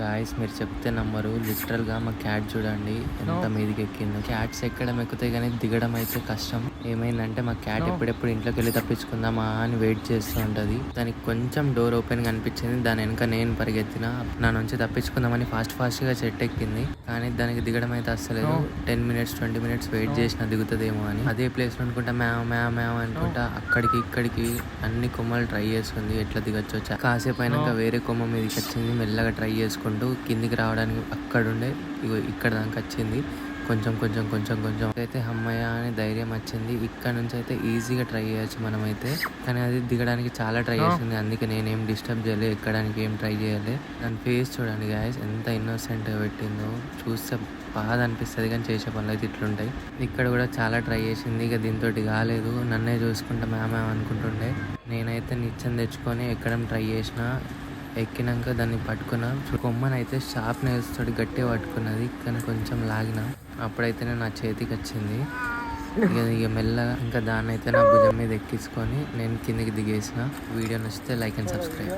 Guys మీరు చెప్తే నమ్మరు, లిటరల్గా మా క్యాట్ చూడండి ఎంత మీదికి ఎక్కిందో. క్యాట్స్ ఎక్కడం ఎక్కుతాయి కానీ దిగడం అయితే కష్టం. ఏమైందంటే మా క్యాట్ ఎప్పుడెప్పుడు ఇంట్లోకి వెళ్ళి తప్పించుకుందామా అని వెయిట్ చేస్తూ ఉంటుంది. దానికి కొంచెం డోర్ ఓపెన్ కనిపించింది, దాని వెనక నేను పరిగెత్తిన. నా నుంచి తప్పించుకుందామని ఫాస్ట్గా చెట్టు ఎక్కింది. కానీ దానికి దిగడం అయితే అస్సలేదు. 10 minutes 20 minutes వెయిట్ చేసిన దిగుతుందేమో అని. అదే ప్లేస్ లో అనుకుంటా మ్యావ్ అనుకుంటా అక్కడికి ఇక్కడికి అన్ని కొమ్మలు ట్రై చేసుకుంది ఎట్లా దిగొచ్చు. కాసేపు అయినాక వేరే కొమ్మ మీదకి వచ్చింది. మెల్లగా ట్రై చేసుకుంటూ కిందికి రావడానికి అక్కడుండే ఇక్కడ దాకా వచ్చింది. కొంచెం అయితే అమ్మయ్య అని ధైర్యం వచ్చింది. ఇక్కడ నుంచి అయితే ఈజీగా ట్రై చేయొచ్చు మనమైతే. కానీ అది దిగడానికి చాలా ట్రై చేసింది, అందుకే నేనేం డిస్టర్బ్ చేయలేదు, ఎక్కడానికి ఏం ట్రై చేయలేదు. దాని ఫేస్ చూడండి గాయస్ ఎంత ఇన్నోసెంట్గా పెట్టిందో. చూస్తే బాధ అనిపిస్తుంది కానీ చేసే పనులు అయితే ఇట్లుంటాయి. ఇక్కడ కూడా చాలా ట్రై చేసింది, ఇక దీంతో కాలేదు. నన్నే చూసుకుంటా మ్యామ్ అనుకుంటుండే. నేనైతే నిత్యం తెచ్చుకొని ఎక్కడం ట్రై చేసిన. ఎక్కినాక దాన్ని పట్టుకున్నా. కొమ్మనైతే షార్ప్ నెయిల్స్ తోటి గట్టిగా పట్టుకున్నది, కానీ కొంచెం లాగిన. అప్పుడైతేనే నా చేతికి వచ్చింది. ఇక మెల్లగా ఇంకా దాన్ని అయితే నా భుజం మీద ఎక్కించుకొని నేను కిందికి దిగేసిన. వీడియో నచ్చితే లైక్ అండ్ సబ్స్క్రైబ్.